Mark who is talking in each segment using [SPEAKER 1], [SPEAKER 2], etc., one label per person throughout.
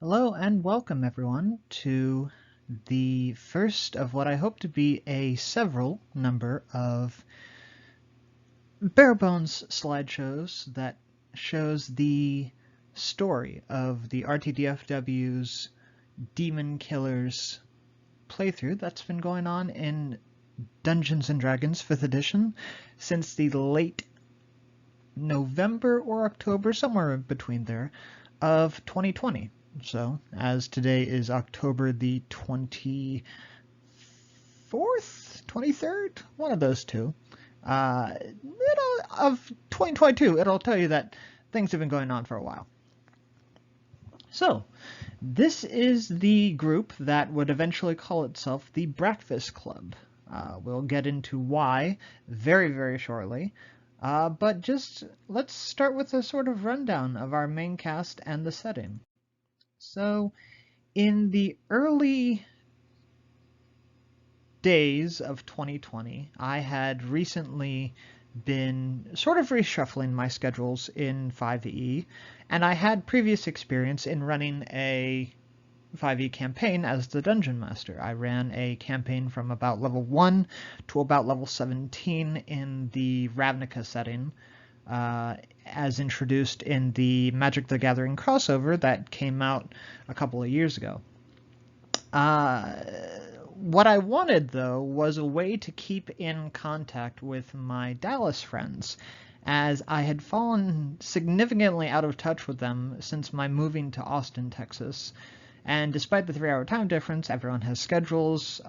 [SPEAKER 1] Hello and welcome everyone to the first of what I hope to be a several number of bare bones slideshows that shows the story of the RTDFW's Demon Killers playthrough that's been going on in Dungeons & Dragons 5th edition since the late November or October, somewhere between there, of 2020. So, as today is October the 24th, 23rd, one of those two, of 2022, it'll tell you that things have been going on for a while. So, this is the group that would eventually call itself the Breakfast Club. We'll get into why very, very shortly. But just let's start with a sort of rundown of our main cast and the setting. So, in the early days of 2020, I had recently been sort of reshuffling my schedules in 5e, and I had previous experience in running a 5e campaign as the Dungeon Master. I ran a campaign from about level 1 to about level 17 in the Ravnica setting, as introduced in the Magic the Gathering crossover that came out a couple of years ago. What I wanted, though, was a way to keep in contact with my Dallas friends, as I had fallen significantly out of touch with them since my moving to Austin, Texas. And despite the 3-hour time difference, everyone has schedules.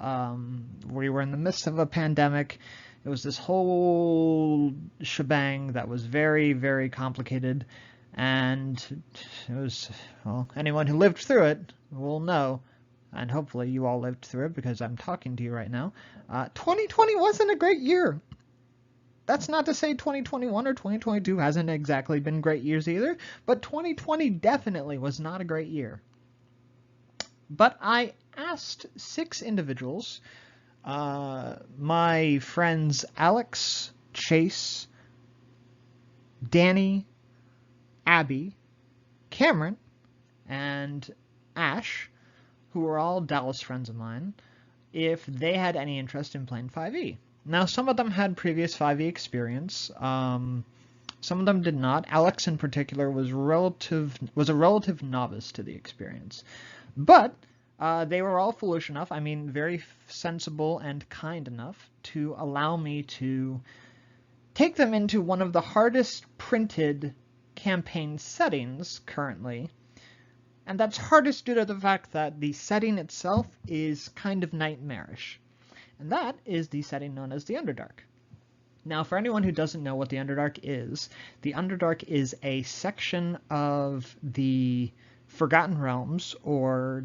[SPEAKER 1] We were in the midst of a pandemic. It was this whole shebang that was very, very complicated. And it was, well, anyone who lived through it will know. And hopefully you all lived through it because I'm talking to you right now. 2020 wasn't a great year. That's not to say 2021 or 2022 hasn't exactly been great years either, but 2020 definitely was not a great year. But I asked 6 individuals, my friends Alex, Chase, Danny, Abby, Cameron, and Ash, who are all Dallas friends of mine, if they had any interest in playing 5e. Now, some of them had previous 5e experience. Some of them did not. Alex, in particular, was a relative novice to the experience. But they were all foolish enough, very sensible and kind enough, to allow me to take them into one of the hardest printed campaign settings currently. And that's hardest due to the fact that the setting itself is kind of nightmarish. And that is the setting known as the Underdark. Now, for anyone who doesn't know what the Underdark is a section of the Forgotten Realms, or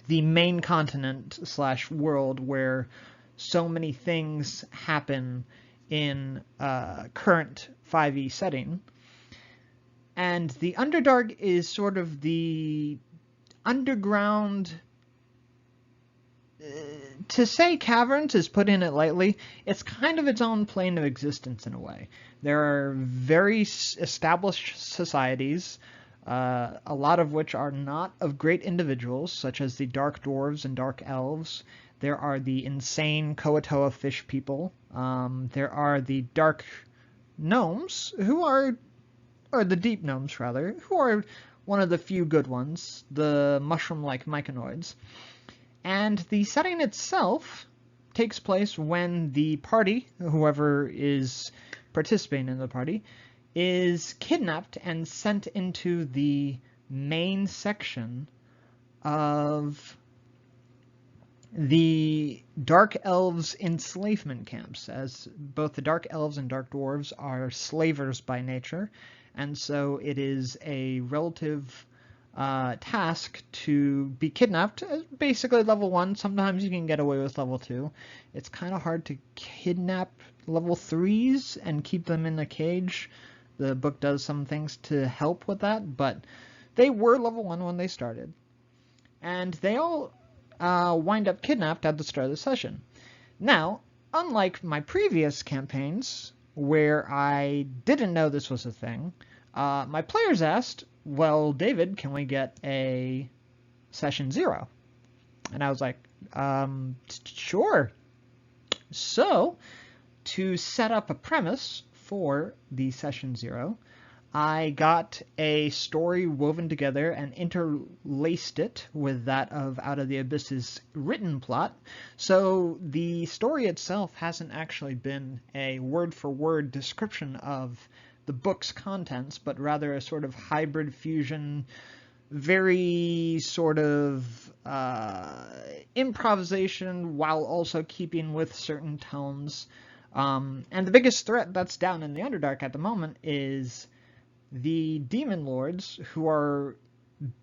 [SPEAKER 1] the main continent / world where so many things happen in current 5e setting. And the Underdark is sort of the underground. To say caverns is putting it lightly. It's kind of its own plane of existence in a way. There are very established societies, a lot of which are not of great individuals, such as the Dark Dwarves and Dark Elves. There are the insane Koatoa fish people. There are the Dark Gnomes, or the Deep Gnomes, rather, who are one of the few good ones, the mushroom-like myconoids. And the setting itself takes place when the party, whoever is participating in the party, is kidnapped and sent into the main section of the Dark Elves enslavement camps, as both the Dark Elves and Dark Dwarves are slavers by nature, and so it is a relative task to be kidnapped. Basically level 1, sometimes you can get away with level 2. It's kind of hard to kidnap level 3s and keep them in a cage. The book does some things to help with that, but they were level 1 when they started. And they all wind up kidnapped at the start of the session. Now, unlike my previous campaigns, where I didn't know this was a thing, my players asked, well, David, can we get a session 0? And I was like, sure. So, to set up a premise for the session 0, I got a story woven together and interlaced it with that of Out of the Abyss's written plot. So the story itself hasn't actually been a word-for-word description of the book's contents, but rather a sort of hybrid fusion, very sort of improvisation while also keeping with certain tones. And the biggest threat that's down in the Underdark at the moment is the Demon Lords, who are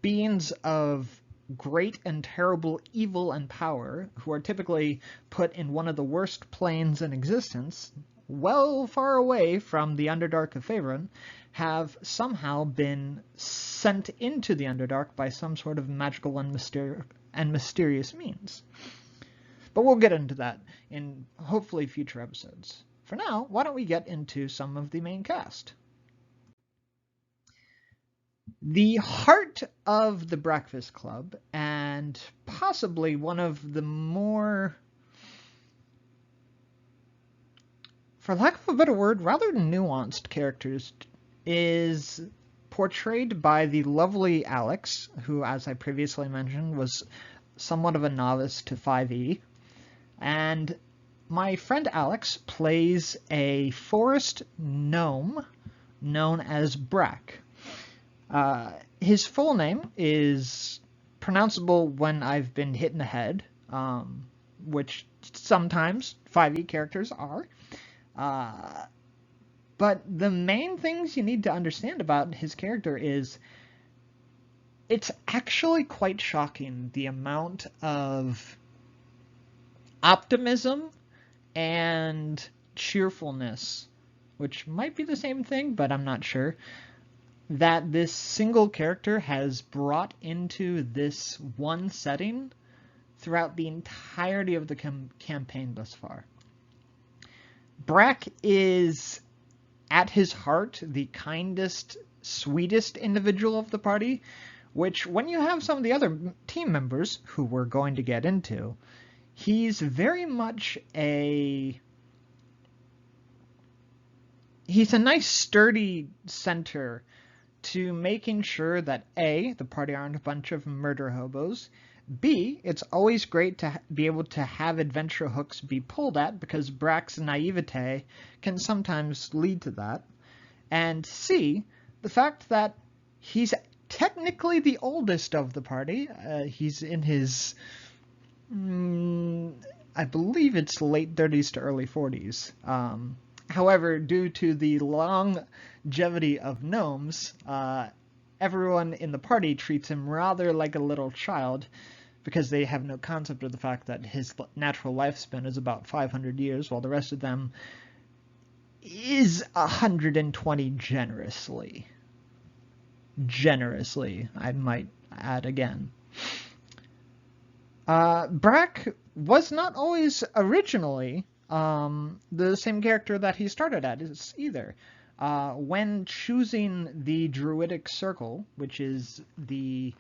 [SPEAKER 1] beings of great and terrible evil and power, who are typically put in one of the worst planes in existence, well far away from the Underdark of Faerun, have somehow been sent into the Underdark by some sort of magical and mysterious means. But we'll get into that in hopefully future episodes. For now, why don't we get into some of the main cast? The heart of the Breakfast Club, and possibly one of the more, for lack of a better word, rather nuanced characters, is portrayed by the lovely Alex, who, as I previously mentioned, was somewhat of a novice to 5e. And my friend Alex plays a forest gnome known as Brack. His full name is pronounceable when I've been hit in the head, which sometimes 5e characters are. But the main things you need to understand about his character is it's actually quite shocking the amount of optimism and cheerfulness, which might be the same thing, but I'm not sure, that this single character has brought into this one setting throughout the entirety of the campaign thus far. Brack is, at his heart, the kindest, sweetest individual of the party, which, when you have some of the other team members, who we're going to get into, he's very much he's a nice, sturdy center to making sure that A, the party aren't a bunch of murder hobos, B, it's always great to be able to have adventure hooks be pulled at, because Brack's naivete can sometimes lead to that, and C, the fact that he's technically the oldest of the party. He's in his, I believe it's late 30s to early 40s. However, due to the longevity of gnomes, everyone in the party treats him rather like a little child, because they have no concept of the fact that his natural lifespan is about 500 years, while the rest of them is 120 generously. Generously, I might add again. Brack was not always originally the same character that he started as either. When choosing the Druidic Circle, which is the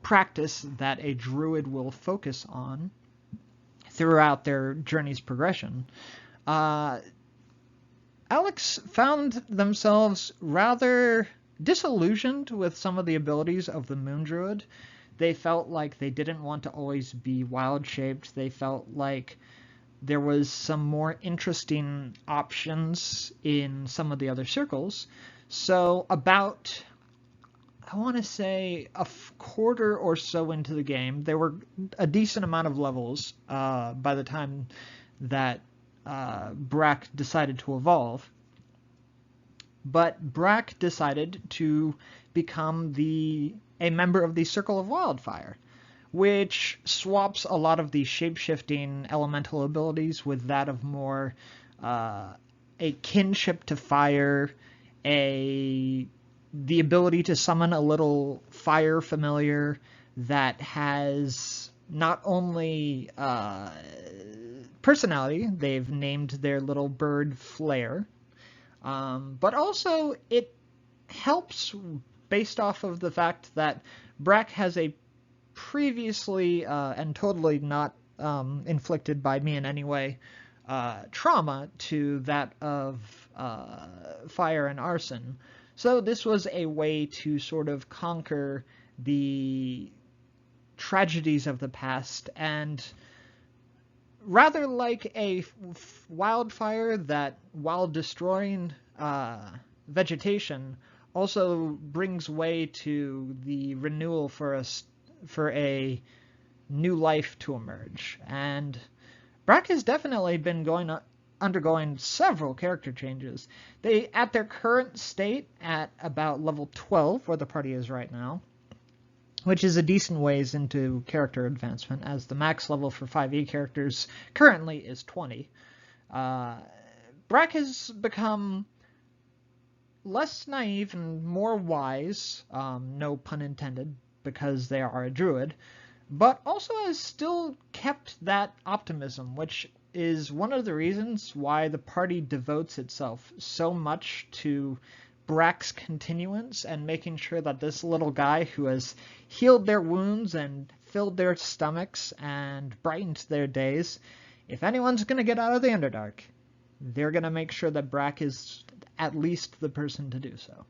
[SPEAKER 1] practice that a druid will focus on throughout their journey's progression, Alex found themselves rather disillusioned with some of the abilities of the Moon Druid. They felt like they didn't want to always be wild-shaped. They felt like there was some more interesting options in some of the other circles. So about, I want to say, a quarter or so into the game, there were a decent amount of levels by the time that Brack decided to evolve. But Brack decided to become a member of the Circle of Wildfire, which swaps a lot of the shape-shifting elemental abilities with that of more a kinship to fire, the ability to summon a little fire familiar that has not only personality, they've named their little bird Flare, but also it helps based off of the fact that Brack has a previously and totally not inflicted by me in any way trauma to that of fire and arson. So this was a way to sort of conquer the tragedies of the past, and rather like a wildfire that, while destroying vegetation, also brings way to the renewal for a new life to emerge. And Brack has definitely been undergoing several character changes. They, at their current state, at about level 12, where the party is right now, which is a decent ways into character advancement, as the max level for 5e characters currently is 20. Brack has become less naive and more wise, no pun intended, because they are a druid, but also has still kept that optimism, which is one of the reasons why the party devotes itself so much to Brack's continuance and making sure that this little guy who has healed their wounds and filled their stomachs and brightened their days, if anyone's going to get out of the Underdark, they're going to make sure that Brack is at least the person to do so.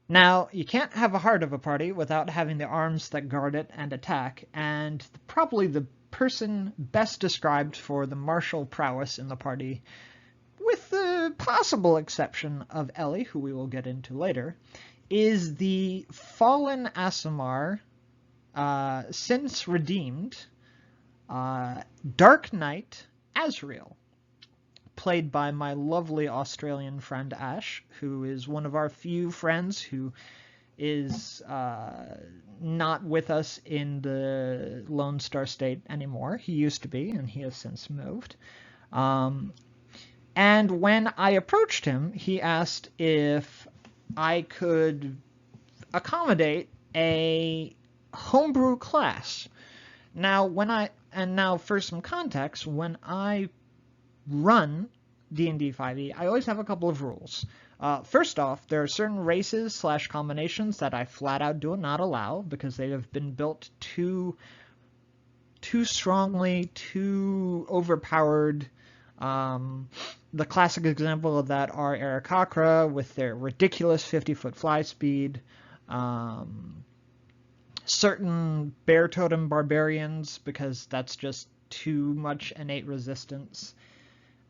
[SPEAKER 1] Now, you can't have a heart of a party without having the arms that guard it and attack, and probably the person best described for the martial prowess in the party, with the possible exception of Ellie, who we will get into later, is the fallen Aasimar, since redeemed, Dark Knight Azrael, played by my lovely Australian friend Ash, who is one of our few friends who is not with us in the Lone Star State anymore. He used to be, and he has since moved. And when I approached him, he asked if I could accommodate a homebrew class. Now, now for some context, when I run D&D 5e, I always have a couple of rules. First off, there are certain races / combinations that I flat out do not allow because they have been built too strongly, too overpowered. The classic example of that are Aarakocra with their ridiculous 50-foot fly speed, certain bear totem barbarians because that's just too much innate resistance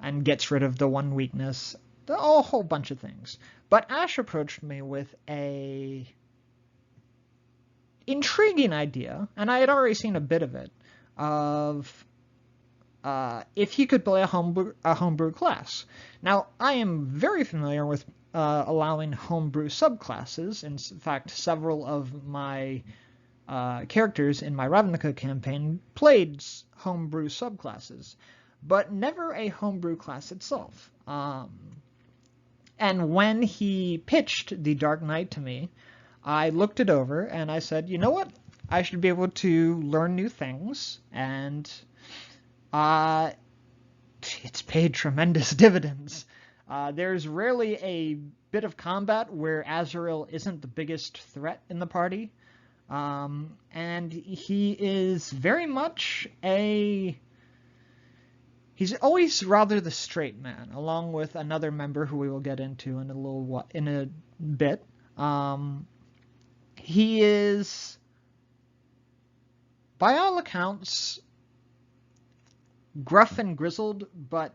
[SPEAKER 1] and gets rid of the one weakness, a whole bunch of things. But Ash approached me with a intriguing idea, and I had already seen a bit of it, of if he could play a homebrew class. Now, I am very familiar with allowing homebrew subclasses. In fact, several of my characters in my Ravnica campaign played homebrew subclasses, but never a homebrew class itself. And when he pitched the Dark Knight to me, I looked it over and I said, you know what? I should be able to learn new things, and it's paid tremendous dividends. There's rarely a bit of combat where Azrael isn't the biggest threat in the party, and he is very much he's always rather the straight man, along with another member who we will get into in a bit. He is, by all accounts, gruff and grizzled, but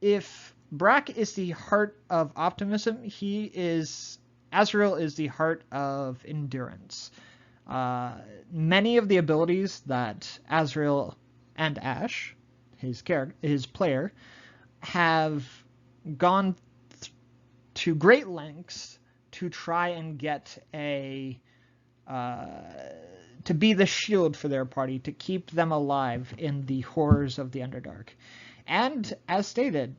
[SPEAKER 1] if Brack is the heart of optimism, Azrael is the heart of endurance. Many of the abilities that Azrael and Ash, his player, have gone to great lengths to try and get to be the shield for their party, to keep them alive in the horrors of the Underdark. And, as stated,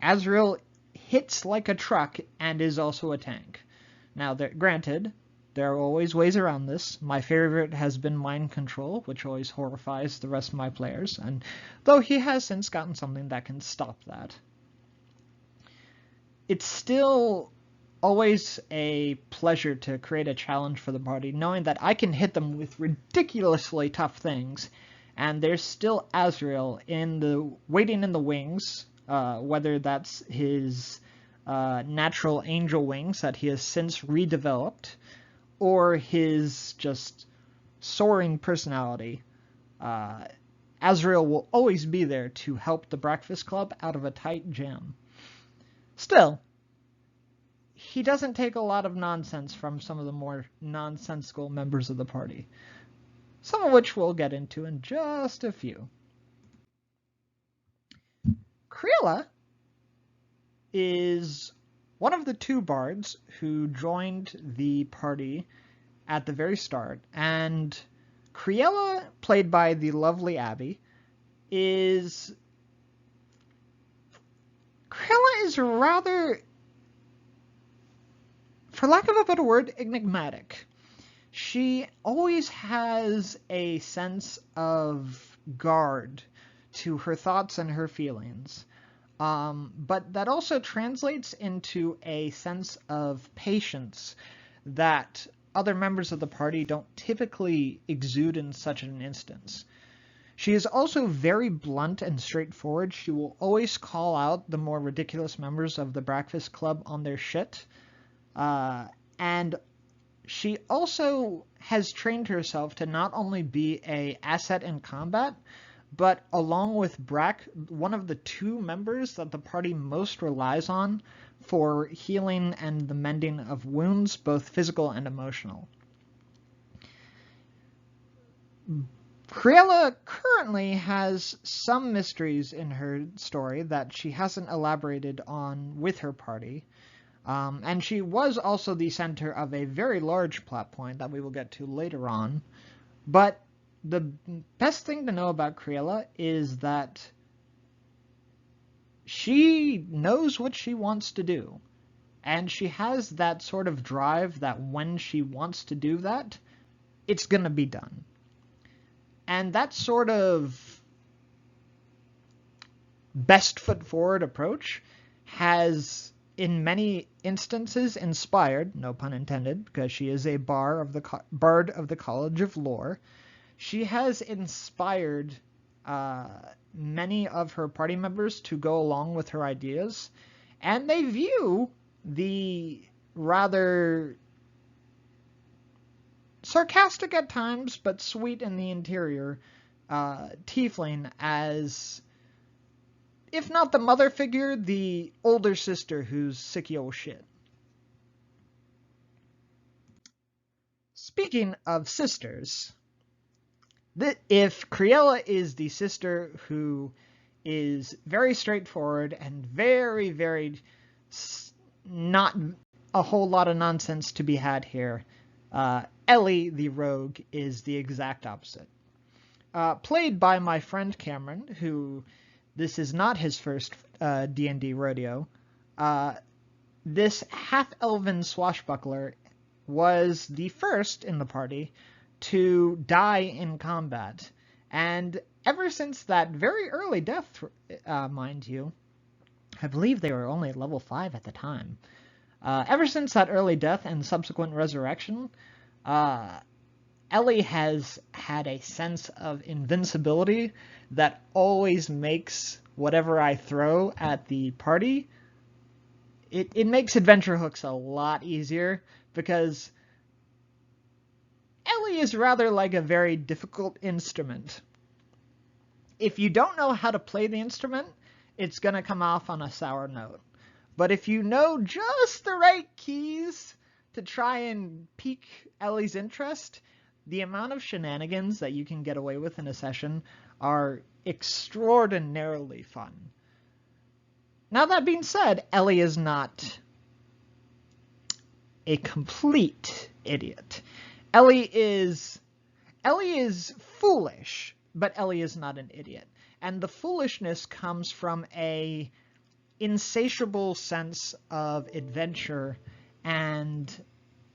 [SPEAKER 1] Azrael hits like a truck and is also a tank. Now, granted, There are always ways around this. My favorite has been mind control, which always horrifies the rest of my players, and though he has since gotten something that can stop that. It's still always a pleasure to create a challenge for the party, knowing that I can hit them with ridiculously tough things, and there's still Azrael waiting in the wings, whether that's his natural angel wings that he has since redeveloped, or his just soaring personality. Azrael will always be there to help the Breakfast Club out of a tight jam. Still, he doesn't take a lot of nonsense from some of the more nonsensical members of the party, some of which we'll get into in just a few. Cruella is one of the two bards who joined the party at the very start, and Cruella, played by the lovely Abby, is rather, for lack of a better word, enigmatic. She always has a sense of guard to her thoughts and her feelings. But that also translates into a sense of patience that other members of the party don't typically exude in such an instance. She is also very blunt and straightforward. She will always call out the more ridiculous members of the Breakfast Club on their shit. And she also has trained herself to not only be an asset in combat, but along with Brack, one of the two members that the party most relies on for healing and the mending of wounds, both physical and emotional. Cruella currently has some mysteries in her story that she hasn't elaborated on with her party. And she was also the center of a very large plot point that we will get to later on. But the best thing to know about Cruella is that she knows what she wants to do. And she has that sort of drive that when she wants to do that, it's going to be done. And that sort of best foot forward approach has, in many instances, inspired, no pun intended, because she is a bard of the College of Lore, she has inspired many of her party members to go along with her ideas, and they view the rather sarcastic at times, but sweet in the interior, tiefling as, if not the mother figure, the older sister who's sicky old shit. Speaking of sisters, if Cruella is the sister who is very straightforward and very, very not a whole lot of nonsense to be had here, Ellie, the rogue, is the exact opposite. Played by my friend Cameron, who, this is not his first D&D rodeo. This half-elven swashbuckler was the first in the party to die in combat. And ever since that very early death, mind you, I believe they were only at level 5 at the time. Ever since that early death and subsequent resurrection, Ellie has had a sense of invincibility that always makes whatever I throw at the party, it makes adventure hooks a lot easier, because Ellie is rather like a very difficult instrument. If you don't know how to play the instrument, it's going to come off on a sour note. But if you know just the right keys to try and pique Ellie's interest, the amount of shenanigans that you can get away with in a session are extraordinarily fun. Now, that being said, Ellie is not a complete idiot. Ellie is foolish, but Ellie is not an idiot. And the foolishness comes from a insatiable sense of adventure and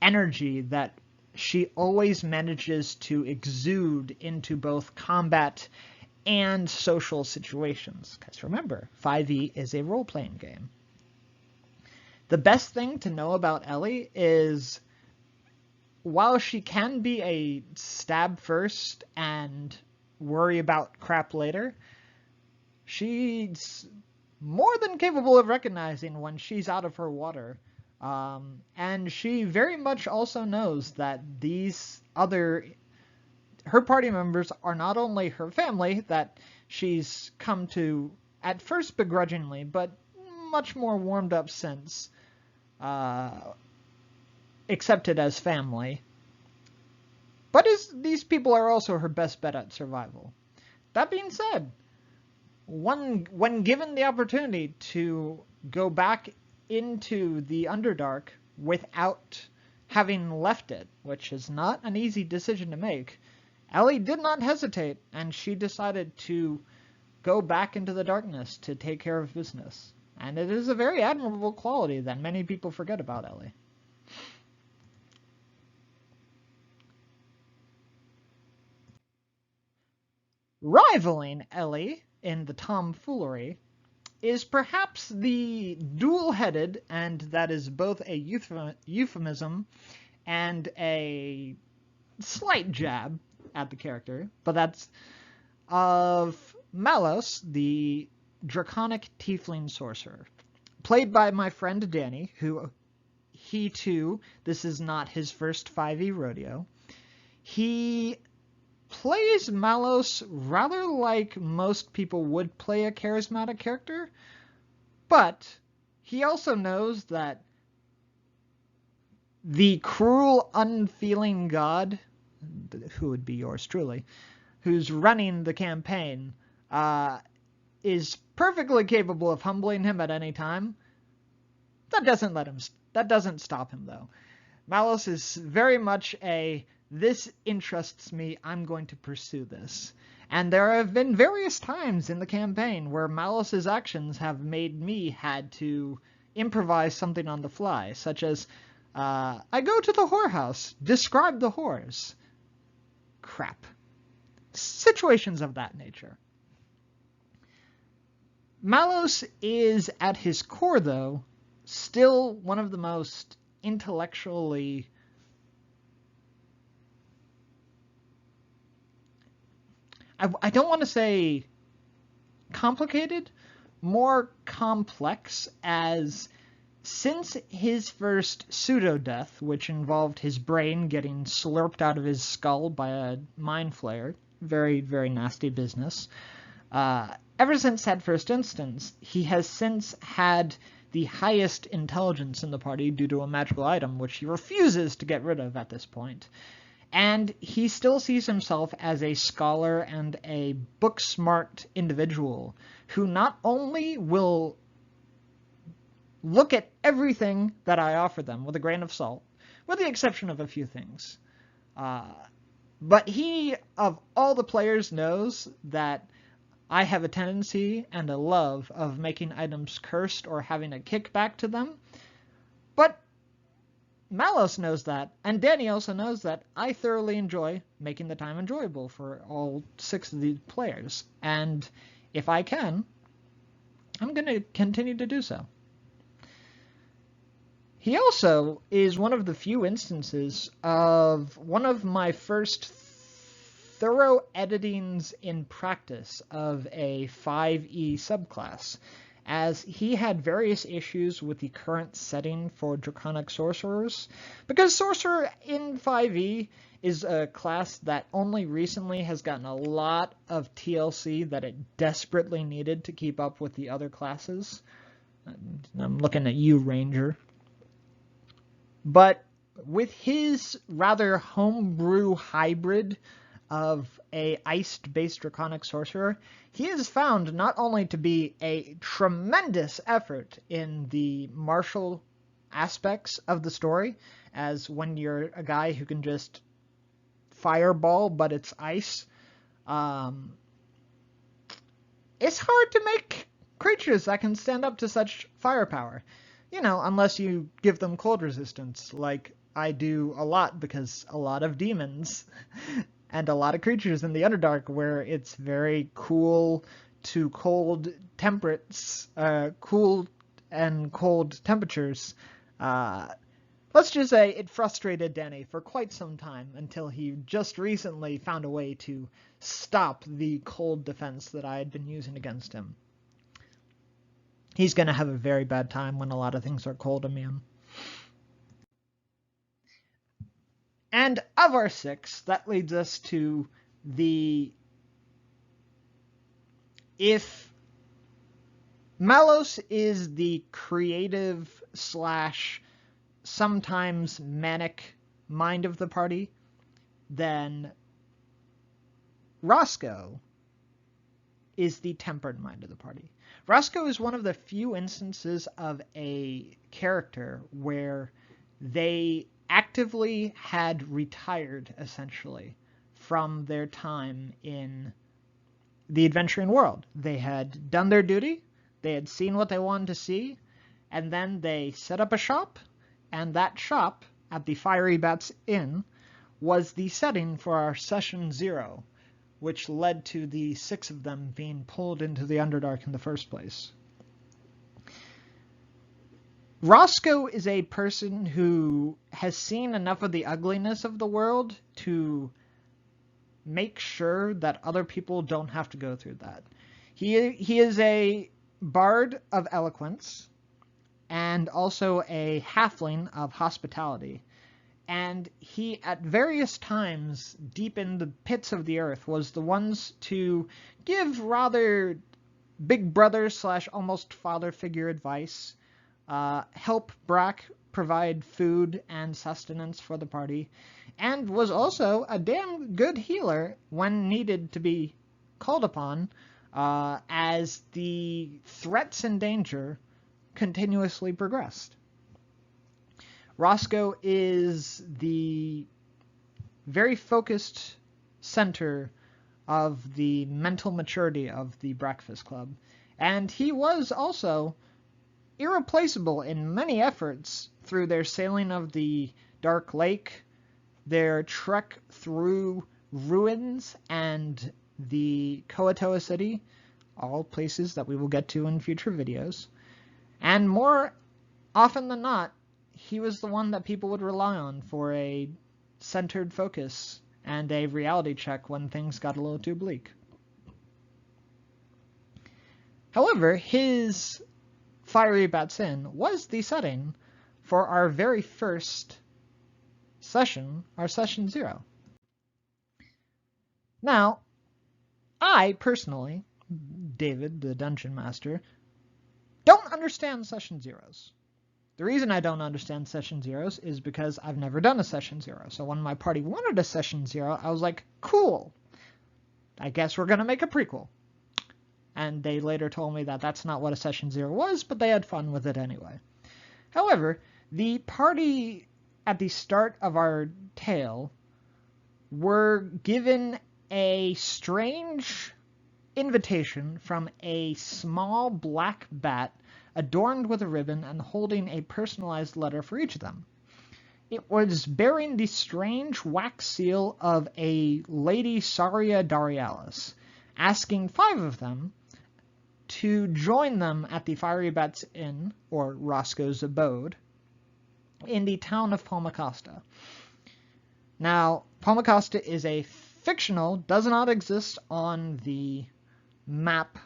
[SPEAKER 1] energy that she always manages to exude into both combat and social situations. Because remember, 5e is a role-playing game. The best thing to know about Ellie is, while she can be a stab first and worry about crap later, she's more than capable of recognizing when she's out of her water. And she very much also knows that her party members are not only her family that she's come to, at first begrudgingly, but much more warmed up since, accepted as family. But these people are also her best bet at survival. That being said, when given the opportunity to go back into the Underdark without having left it, which is not an easy decision to make, Ellie did not hesitate, and she decided to go back into the darkness to take care of business. And it is a very admirable quality that many people forget about Ellie. Rivaling Ellie in the tomfoolery is perhaps the dual-headed, and that is both a euphemism and a slight jab at the character, but that's of Malos, the draconic tiefling sorcerer, played by my friend Danny, who he too, this is not his first 5e rodeo. He plays Malos rather like most people would play a charismatic character, but he also knows that the cruel, unfeeling god, who would be yours truly, who's running the campaign, is perfectly capable of humbling him at any time. That doesn't stop him, though. Malos is very much this interests me, I'm going to pursue this. And there have been various times in the campaign where Malos's actions have made me had to improvise something on the fly, such as, I go to the whorehouse, describe the whores. Crap. Situations of that nature. Malos is, at his core, though, still one of the most intellectually I don't want to say complicated, more complex, as since his first pseudo-death, which involved his brain getting slurped out of his skull by a mind flayer, very, very nasty business, ever since that first instance, he has since had the highest intelligence in the party due to a magical item, which he refuses to get rid of at this point. And he still sees himself as a scholar and a book-smart individual who not only will look at everything that I offer them with a grain of salt, with the exception of a few things, but he, of all the players, knows that I have a tendency and a love of making items cursed or having a kickback to them. But Malos knows that, and Danny also knows that I thoroughly enjoy making the time enjoyable for all 6 of the players. And if I can, I'm going to continue to do so. He also is one of the few instances of one of my first thorough editings in practice of a 5e subclass, as he had various issues with the current setting for Draconic Sorcerers, because Sorcerer in 5e is a class that only recently has gotten a lot of TLC that it desperately needed to keep up with the other classes. I'm looking at you, Ranger. But with his rather homebrew hybrid of a iced-based Draconic Sorcerer, he is found not only to be a tremendous effort in the martial aspects of the story, as when you're a guy who can just fireball, but it's ice, it's hard to make creatures that can stand up to such firepower. You know, unless you give them cold resistance, like I do a lot because a lot of demons and a lot of creatures in the Underdark where it's very cool to cold temperates, cool and cold temperatures. Let's just say it frustrated Danny for quite some time until he just recently found a way to stop the cold defense that I had been using against him. He's going to have a very bad time when a lot of things are cold immune. And of our 6, that leads us to the... If Malos is the creative / sometimes manic mind of the party, then Roscoe is the tempered mind of the party. Roscoe is one of the few instances of a character where they actively had retired, essentially, from their time in the adventuring world. They had done their duty, they had seen what they wanted to see, and then they set up a shop, and that shop at the Fiery Bats Inn was the setting for our Session 0, which led to the 6 of them being pulled into the Underdark in the first place. Roscoe is a person who has seen enough of the ugliness of the world to make sure that other people don't have to go through that. He is a bard of eloquence and also a halfling of hospitality. And he, at various times, deep in the pits of the earth, was the ones to give rather big brother / almost father figure advice, help Brack provide food and sustenance for the party, and was also a damn good healer when needed to be called upon, as the threats and danger continuously progressed. Roscoe is the very focused center of the mental maturity of the Breakfast Club, and he was also irreplaceable in many efforts through their sailing of the Dark Lake, their trek through ruins and the Koatoa City, all places that we will get to in future videos. And more often than not, he was the one that people would rely on for a centered focus and a reality check when things got a little too bleak. However, his Fiery Bats Inn was the setting for our very first session, our Session 0. Now, I personally, David, the Dungeon Master, don't understand Session 0s. The reason I don't understand Session 0s is because I've never done a Session 0. So when my party wanted a Session 0, I was like, cool. I guess we're going to make a prequel. And they later told me that that's not what a Session 0 was, but they had fun with it anyway. However, the party at the start of our tale were given a strange invitation from a small black bat adorned with a ribbon and holding a personalized letter for each of them. It was bearing the strange wax seal of a Lady Saria Darialis, asking 5 of them to join them at the Fiery Bats Inn, or Roscoe's abode, in the town of Palmacosta. Now, Palmacosta is a fictional, does not exist on the map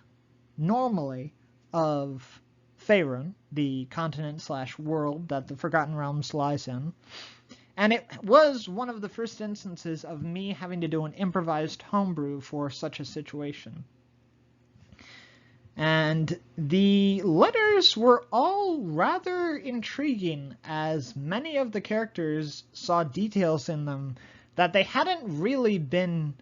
[SPEAKER 1] normally of Faerun, the continent / world that the Forgotten Realms lies in. And it was one of the first instances of me having to do an improvised homebrew for such a situation. And the letters were all rather intriguing, as many of the characters saw details in them that they hadn't really been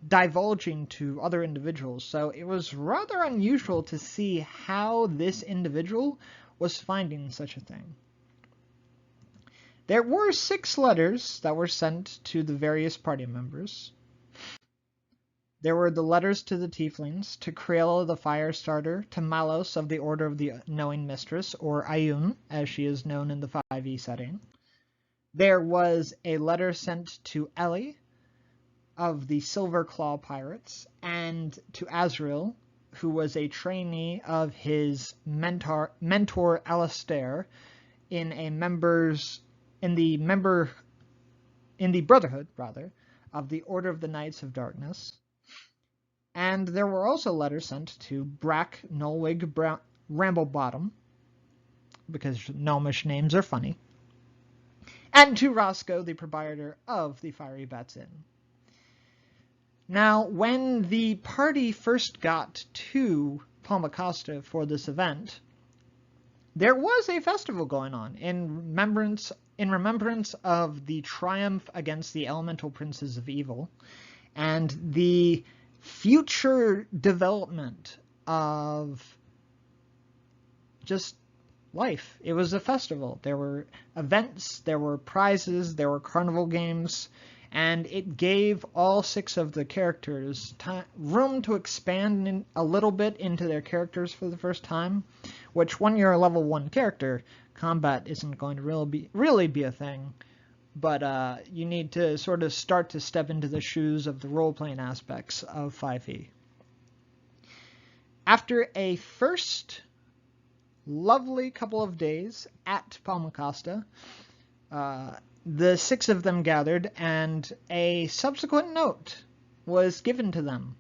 [SPEAKER 1] divulging to other individuals. So it was rather unusual to see how this individual was finding such a thing. There were 6 letters that were sent to the various party members. There were the letters to the Tieflings, to Creola the Firestarter, to Malos of the Order of the Knowing Mistress, or Ayun, as she is known in the 5e setting. There was a letter sent to Ellie of the Silver Claw Pirates and to Azrael, who was a trainee of his mentor Alistair in the Brotherhood of the Order of the Knights of Darkness. And there were also letters sent to Brack Nolwig Ramblebottom, because gnomish names are funny, and to Roscoe, the proprietor of the Fiery Bats Inn. Now, when the party first got to Palmacosta for this event, there was a festival going on in remembrance of the triumph against the elemental princes of evil and the future development of just life. It was a festival. There were events, there were prizes, there were carnival games, and it gave all 6 of the characters room to expand a little bit into their characters for the first time, which when you're a level 1 character, combat isn't going to really be a thing, but you need to sort of start to step into the shoes of the role-playing aspects of 5e. After a first lovely couple of days at Palmacosta, the 6 of them gathered, and a subsequent note was given to them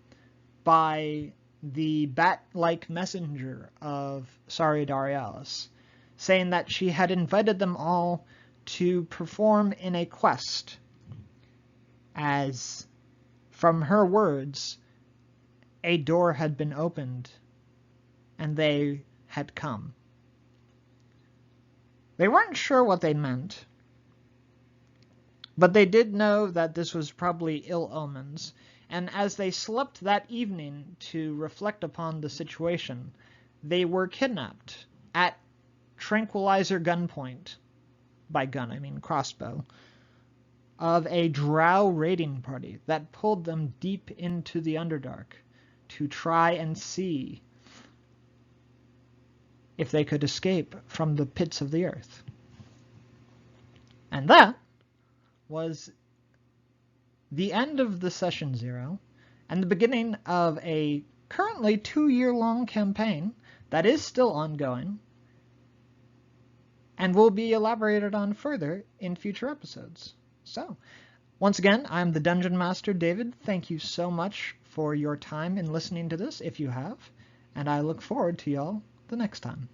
[SPEAKER 1] by the bat-like messenger of Sari Darialis, saying that she had invited them all to perform in a quest, as, from her words, a door had been opened, and they had come. They weren't sure what they meant, but they did know that this was probably ill omens, and as they slept that evening to reflect upon the situation, they were kidnapped at tranquilizer gunpoint, by gun I mean crossbow, of a drow raiding party that pulled them deep into the Underdark to try and see if they could escape from the pits of the earth. And that was the end of the Session 0 and the beginning of a currently 2-year-long campaign that is still ongoing and will be elaborated on further in future episodes. So, once again, I'm the Dungeon Master, David. Thank you so much for your time in listening to this, if you have, and I look forward to y'all the next time.